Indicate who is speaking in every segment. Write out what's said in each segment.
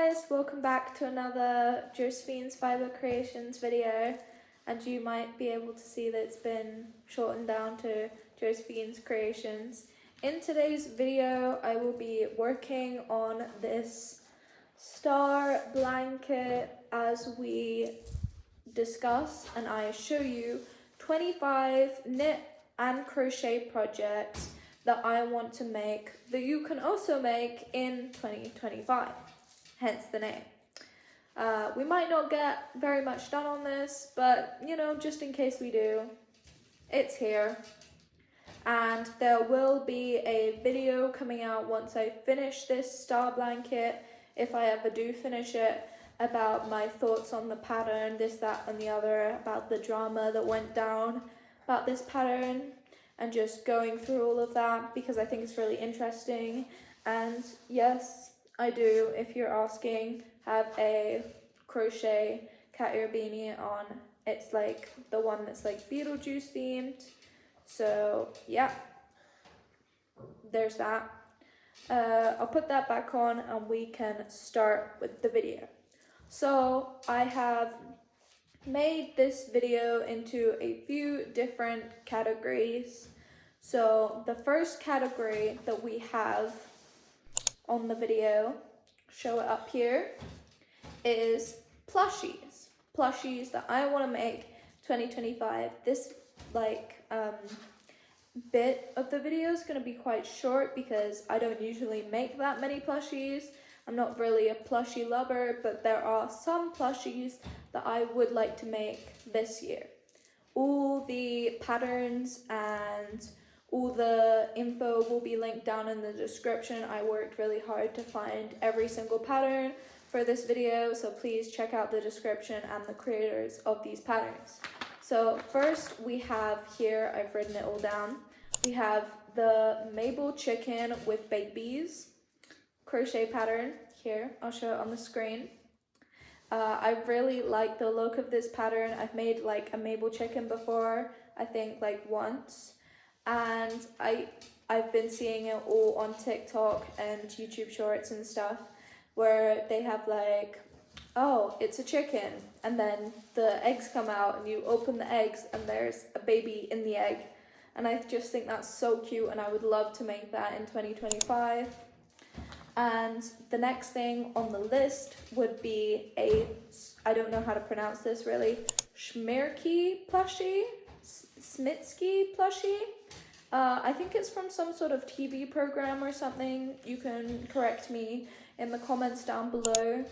Speaker 1: guys, welcome back to another Josephine's Fiber Creations video, and you might be able to see that it's been shortened down to Josephine's Creations. In today's video I will be working on this star blanket as we discuss and I show you 25 knit and crochet projects that I want to make that you can also make in 2025, hence the name. We might not get very much done on this, but you know, just in case we do, it's here. And there will be a video coming out once I finish this star blanket, if I ever do finish it, about my thoughts on the pattern, this, that and the other, about the drama that went down about this pattern, and just going through all of that because I think it's really interesting. And yes, I do, if you're asking, have a crochet cat ear beanie on. It's like the one that's like Beetlejuice themed. So yeah, there's that. I'll put that back on and we can start with the video. So I have made this video into a few different categories. So the first category that we have on the video, show it up here, is plushies. Plushies that I want to make 2025. This bit of the video is going to be quite short because I don't usually make that many plushies. I'm not really a plushie lover, but there are some plushies that I would like to make this year. All the patterns and all the info will be linked down in the description. I worked really hard to find every single pattern for this video, so please check out the description and the creators of these patterns. So first we have here, I've written it all down, we have the Mabel chicken with baked bees crochet pattern here. I'll show it on the screen. I really like the look of this pattern. I've made like a Mabel chicken before, I think like once, and I've been seeing it all on TikTok and YouTube shorts and stuff where they have like, oh, it's a chicken, and then the eggs come out and you open the eggs and there's a baby in the egg, and I just think that's so cute and I would love to make that in 2025. And the next thing on the list would be a, I don't know how to pronounce this really, Schmirky plushie, Smitsky plushie. I think it's from some sort of TV program or something. You can correct me in the comments down below,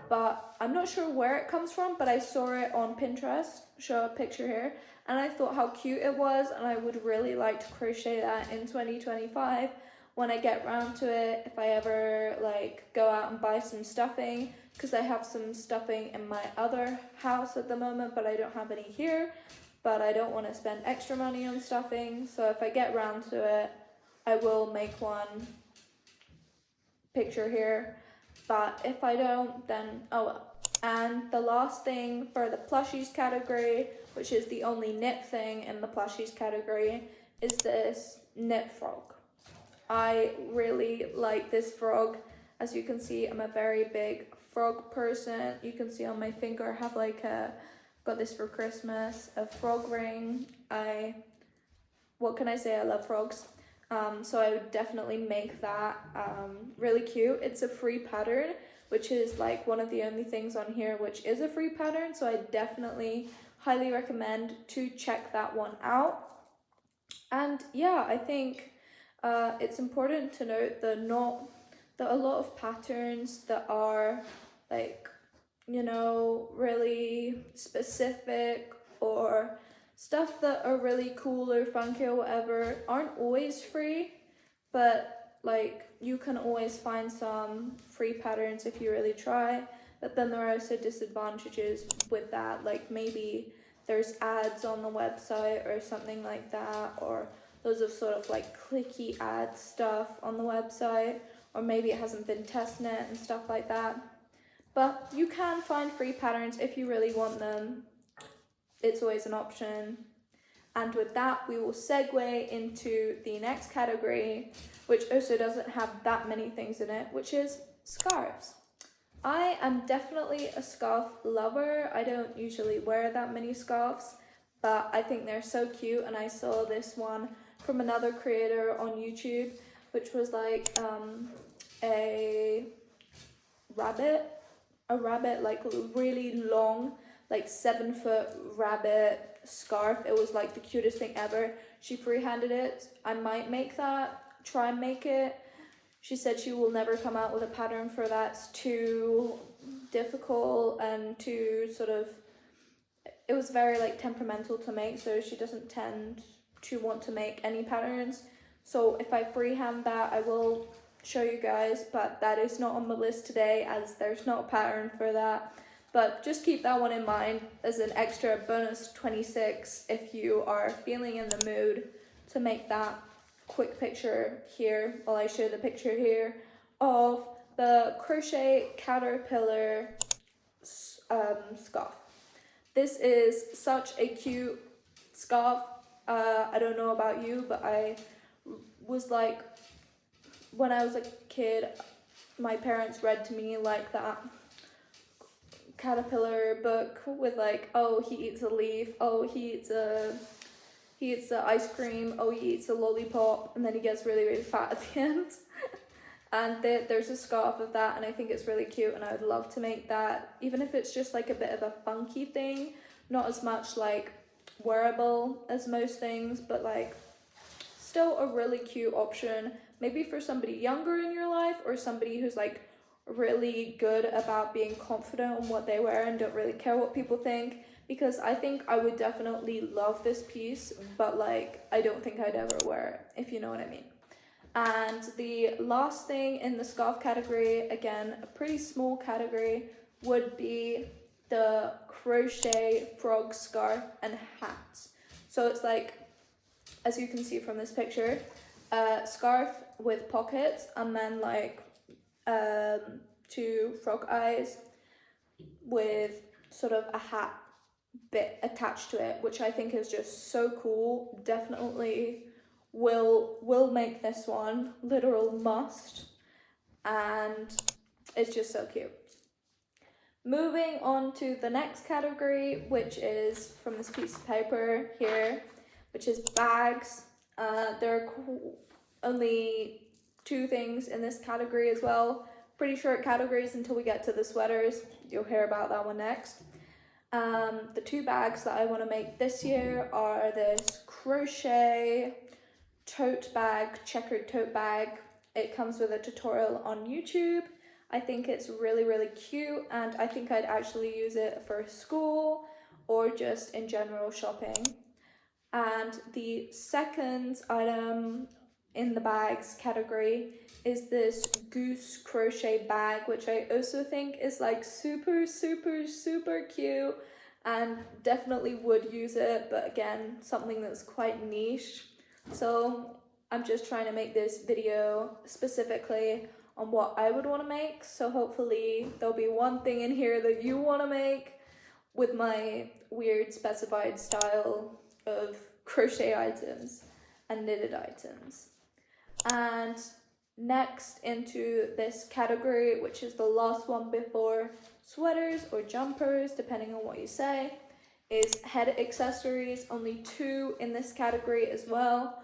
Speaker 1: but I'm not sure where it comes from, but I saw it on Pinterest, show a picture here, and I thought how cute it was, and I would really like to crochet that in 2025. When I get around to it, if I ever like go out and buy some stuffing, because I have some stuffing in my other house at the moment, but I don't have any here, but I don't want to spend extra money on stuffing, so if I get around to it, I will make one picture here, but if I don't, then oh well. And the last thing for the plushies category, which is the only knit thing in the plushies category, is this knit frog. I really like this frog. As you can see, I'm a very big frog person. You can see on my finger I have like got this for Christmas, a frog ring. What can I say, I love frogs. So I would definitely make that really cute. It's a free pattern, which is like one of the only things on here which is a free pattern, so I definitely highly recommend to check that one out. And yeah, I think it's important to note that a lot of patterns that are like, you know, really specific or stuff that are really cool or funky or whatever aren't always free, but like you can always find some free patterns if you really try. But then there are also disadvantages with that, like maybe there's ads on the website or something like that, or those are sort of like clicky ad stuff on the website, or maybe it hasn't been test knit and stuff like that. But you can find free patterns if you really want them. It's always an option. And with that, we will segue into the next category, which also doesn't have that many things in it, which is scarves. I am definitely a scarf lover. I don't usually wear that many scarves, but I think they're so cute, and I saw this one from another creator on YouTube, which was like a rabbit, like really long, like 7-foot rabbit scarf. It was like the cutest thing ever. She freehanded it. I might make that, try and make it. She said she will never come out with a pattern for that. It's too difficult and too sort of, it was very like temperamental to make, so she doesn't tend to want to make any patterns. So if I freehand that, I will show you guys, but that is not on the list today as there's not a pattern for that. But just keep that one in mind as an extra bonus 26 if you are feeling in the mood to make that. Quick picture here while I show the picture here of the crochet caterpillar scarf. This is such a cute scarf. I don't know about you, but I was like, when I was a kid, my parents read to me like that caterpillar book with like, oh, he eats a leaf, oh, he eats the ice cream, oh, he eats a lollipop, and then he gets really, really fat at the end. And there's a scarf of that, and I think it's really cute, and I would love to make that, even if it's just like a bit of a funky thing, not as much like wearable as most things, but like still a really cute option, maybe for somebody younger in your life, or somebody who's like really good about being confident in what they wear and don't really care what people think. Because I think I would definitely love this piece, but like I don't think I'd ever wear it, if you know what I mean. And the last thing in the scarf category, again a pretty small category, would be the crochet frog scarf and hat. So it's like, as you can see from this picture, a scarf with pockets and then like 2 frog eyes with sort of a hat bit attached to it, which I think is just so cool. Definitely will make this one, literal must, and it's just so cute. Moving on to the next category, which is from this piece of paper here, which is bags. There are only 2 things in this category as well. Pretty short categories until we get to the sweaters. You'll hear about that one next. The 2 bags that I want to make this year are this crochet tote bag, checkered tote bag. It comes with a tutorial on YouTube. I think it's really, really cute, and I think I'd actually use it for school or just in general shopping. And the second item in the bags category is this goose crochet bag, which I also think is like super, super, super cute, and definitely would use it, but again, something that's quite niche. So I'm just trying to make this video specifically on what I would want to make, so hopefully there'll be one thing in here that you want to make with my weird specified style of crochet items and knitted items. And next into this category, which is the last one before sweaters or jumpers, depending on what you say, is head accessories. Only 2 in this category as well.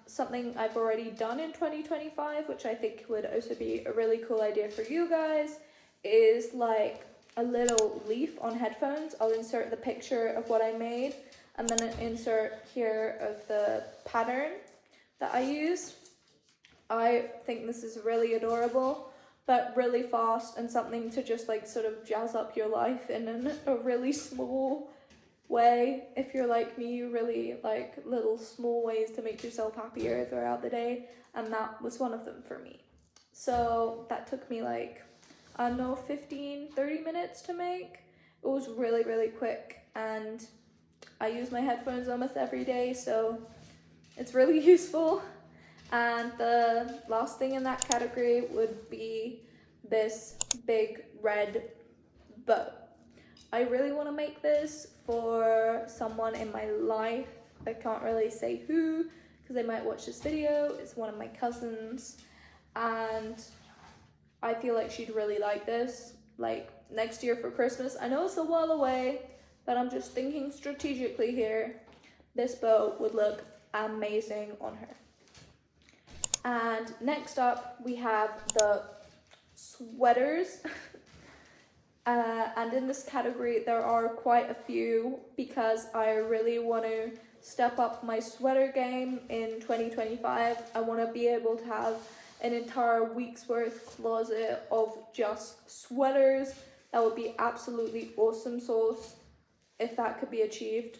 Speaker 1: Something I've already done in 2025, which I think would also be a really cool idea for you guys, is like a little leaf on headphones. I'll insert the picture of what I made, and then an insert here of the pattern that I use. I think this is really adorable, but really fast, and something to just like sort of jazz up your life in a really small way. If you're like me, you really like little small ways to make yourself happier throughout the day, and that was one of them for me. So that took me like, I don't know, 15-30 minutes to make. It was really, really quick, and I use my headphones almost every day, so it's really useful. And the last thing in that category would be this big red bow. I really want to make this for someone in my life. I can't really say who, because they might watch this video. It's one of my cousins, and I feel like she'd really like this, like next year for Christmas. I know it's a while away, but I'm just thinking strategically here. This bow would look amazing on her. And next up we have the sweaters. And in this category there are quite a few because I really want to step up my sweater game in 2025. I want to be able to have an entire week's worth closet of just sweaters. That would be absolutely awesome sauce if that could be achieved.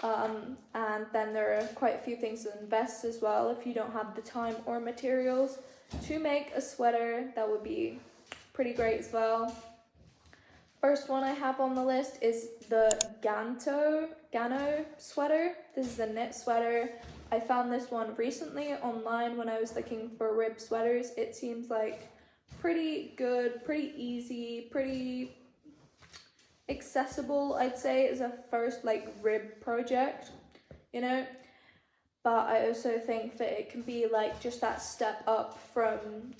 Speaker 1: And then there are quite a few things to invest as well. If you don't have the time or materials to make a sweater, that would be pretty great as well. First one I have on the list is the Gano sweater. This is a knit sweater. I found this one recently online when I was looking for rib sweaters. It seems like pretty good, pretty easy, pretty accessible, I'd say, as a first like rib project, you know. But I also think that it can be like just that step up from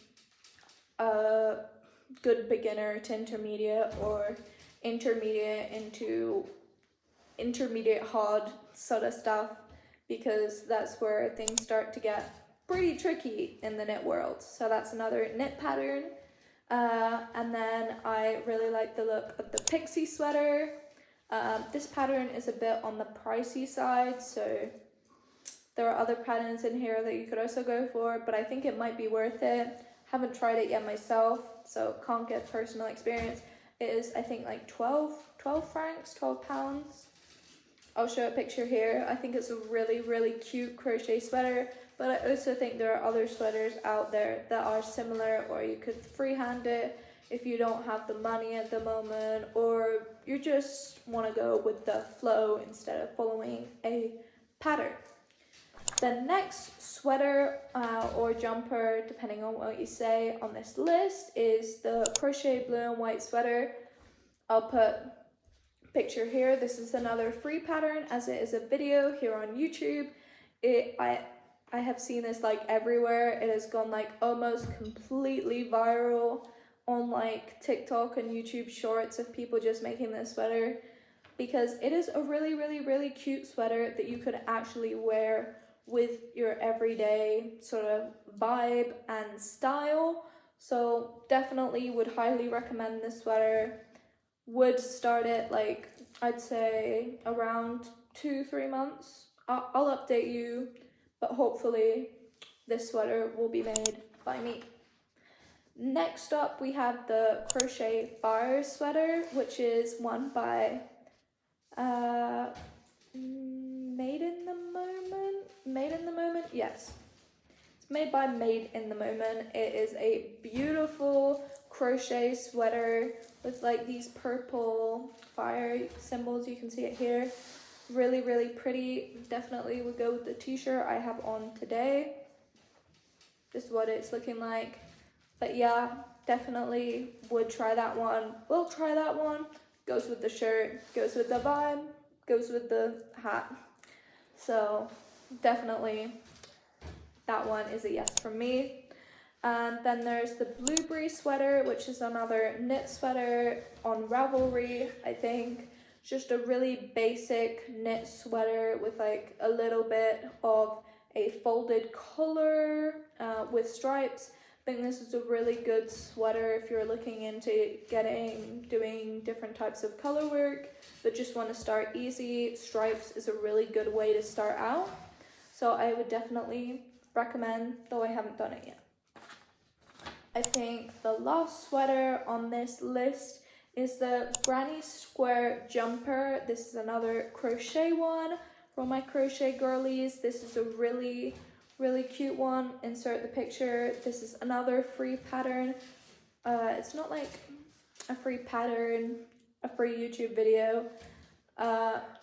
Speaker 1: good beginner to intermediate, or intermediate into intermediate hard sort of stuff, because that's where things start to get pretty tricky in the knit world. So that's another knit pattern. And then I really like the look of the pixie sweater. This pattern is a bit on the pricey side, so there are other patterns in here that you could also go for, but I think it might be worth it. Haven't tried it yet myself, so can't get personal experience. It is, I think, like 12 francs, 12 pounds. I'll show a picture here. I think it's a really, really cute crochet sweater, but I also think there are other sweaters out there that are similar, or you could freehand it if you don't have the money at the moment, or you just want to go with the flow instead of following a pattern. The next sweater or jumper, depending on what you say, on this list is the crochet blue and white sweater. I'll put a picture here. This is another free pattern, as it is a video here on YouTube. I have seen this like everywhere. It has gone like almost completely viral on like TikTok and YouTube shorts of people just making this sweater, because it is a really, really, really cute sweater that you could actually wear with your everyday sort of vibe and style. So definitely would highly recommend this sweater. Would start it like, I'd say around 2-3 months. I'll update you, but hopefully this sweater will be made by me. Next up we have the crochet bar sweater, which is one by Made in the Moment, yes. It's made by Made in the Moment. It is a beautiful crochet sweater with like these purple fire symbols. You can see it here. Really, really pretty. Definitely would go with the t-shirt I have on today. This is what it's looking like. But yeah, definitely would try that one. Will try that one. Goes with the shirt, goes with the vibe, goes with the hat. So definitely that one is a yes from me. And then there's the blueberry sweater, which is another knit sweater on Ravelry, I think. Just a really basic knit sweater with like a little bit of a folded collar with stripes. I think this is a really good sweater if you're looking into doing different types of color work, but just want to start easy. Stripes is a really good way to start out. So I would definitely recommend, though I haven't done it yet. I think the last sweater on this list is the Granny Square jumper. This is another crochet one from my crochet girlies. This is a really, really cute one. Insert the picture. This is another free pattern. It's not like a free pattern, a free YouTube video.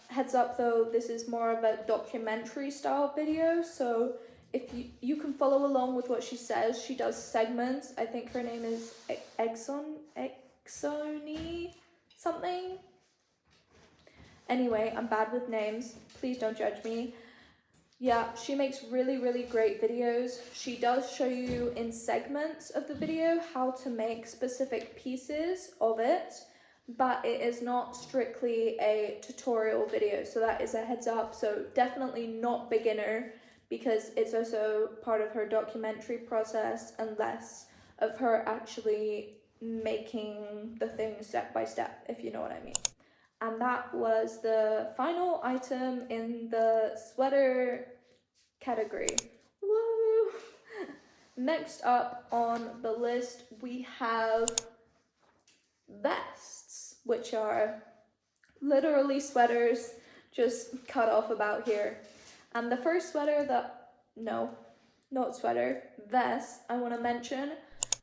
Speaker 1: Heads up though, this is more of a documentary style video, so if you can follow along with what she says. She does segments. I think her name is Exoni something. Anyway, I'm bad with names. Please don't judge me. Yeah, she makes really, really great videos. She does show you in segments of the video how to make specific pieces of it, but it is not strictly a tutorial video, so that is a heads up. So definitely not beginner, because it's also part of her documentary process and less of her actually making the thing step by step, if you know what I mean. And that was the final item in the sweater category. Woo! Next up on the list, we have vests, which are literally sweaters just cut off about here. And the first sweater not sweater, vest I want to mention,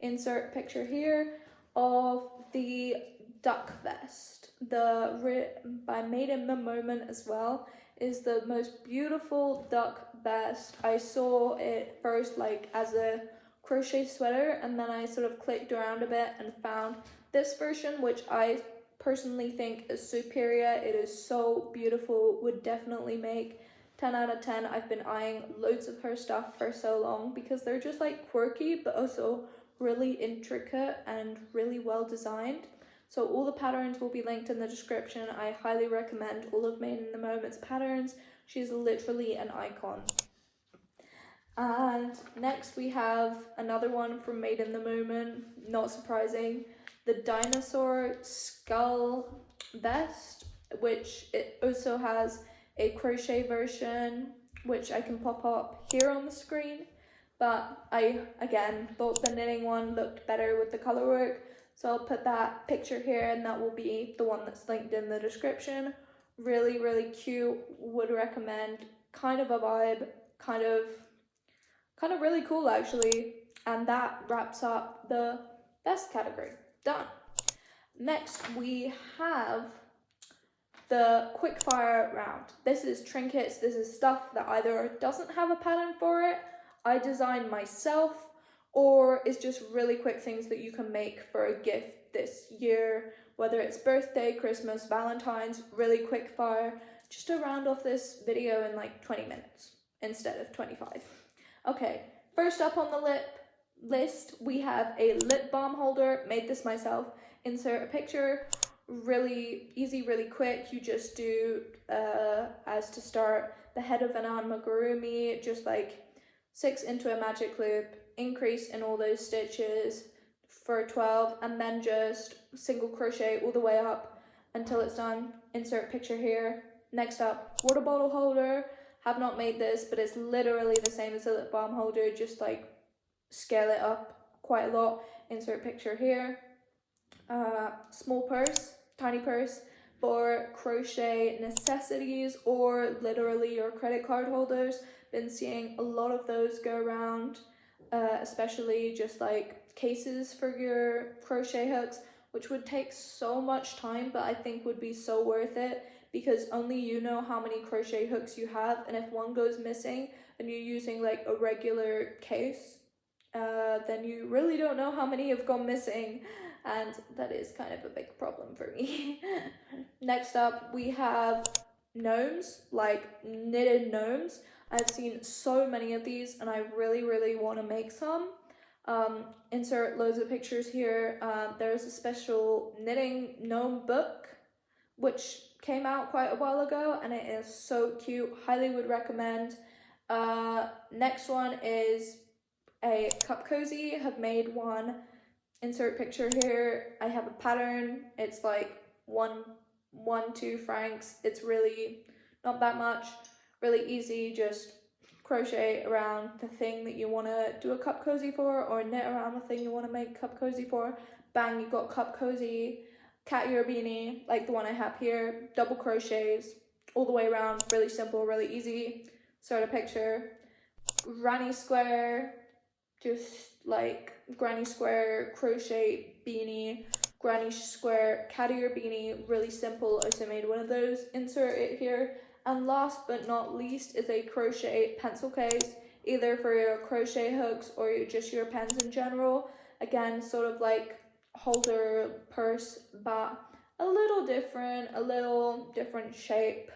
Speaker 1: insert picture here, of the duck vest. By Made in the Moment as well, is the most beautiful duck vest. I saw it first like as a crochet sweater, and then I sort of clicked around a bit and found this version, which I personally think is superior. It is so beautiful, would definitely make 10 out of 10. I've been eyeing loads of her stuff for so long because they're just like quirky but also really intricate and really well designed. So all the patterns will be linked in the description. I highly recommend all of Made in the Moment's patterns. She's literally an icon. And next we have another one from Made in the Moment, not surprising, the dinosaur skull vest, which it also has a crochet version, which I can pop up here on the screen. But I, again, thought the knitting one looked better with the color work, so I'll put that picture here, and that will be the one that's linked in the description. Really, really cute, would recommend. Kind of a vibe, kind of really cool actually. And that wraps up the best category. Done. Next we have the quickfire round. This is trinkets. This is stuff that either doesn't have a pattern for it, I designed myself, or is just really quick things that you can make for a gift this year, whether it's birthday, Christmas, Valentine's. Really quick fire, just to round off this video in like 20 minutes instead of 25. Okay, first up on the list we have a lip balm holder. Made this myself. Insert a picture. Really easy, really quick. You just do as to start the head of an amigurumi, just like 6 into a magic loop, increase in all those stitches for 12, and then just single crochet all the way up until it's done. Insert picture here. Next up, water bottle holder. Have not made this, but it's literally the same as a lip balm holder, just like scale it up quite a lot. Insert picture here. Small purse, tiny purse for crochet necessities or literally your credit card holders. Been seeing a lot of those go around, especially just like cases for your crochet hooks, which would take so much time, but I think would be so worth it, because only you know how many crochet hooks you have, and if one goes missing and you're using like a regular case, then you really don't know how many have gone missing, and that is kind of a big problem for me. Next up we have gnomes, like knitted gnomes. I've seen so many of these and I really, really want to make some. Insert loads of pictures here. There's a special knitting gnome book which came out quite a while ago, and it is so cute. Highly would recommend. Next one is a cup cozy. Have made one. Insert picture here. I have a pattern. It's like 2 francs. It's really not that much. Really easy. Just crochet around the thing that you want to do a cup cozy for, or knit around the thing you want to make cup cozy for. Bang, you got cup cozy. Cat ear beanie, like the one I have here. Double crochets all the way around. Really simple, really easy. Start a picture. Granny square, just like granny square crochet beanie. Granny square cat ear beanie, really simple. Also made one of those. Insert it here. And last but not least is a crochet pencil case, either for your crochet hooks or just your pens in general. Again, sort of like holder purse, but a little different shape.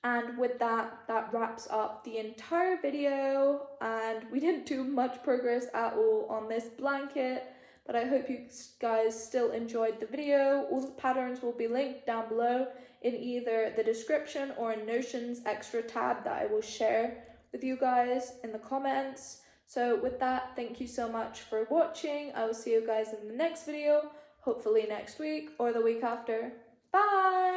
Speaker 1: And with that, that wraps up the entire video, and we didn't do much progress at all on this blanket, but I hope you guys still enjoyed the video. All the patterns will be linked down below in either the description or in Notion's extra tab that I will share with you guys in the comments. So with that, thank you so much for watching. I will see you guys in the next video, hopefully next week or the week after. Bye!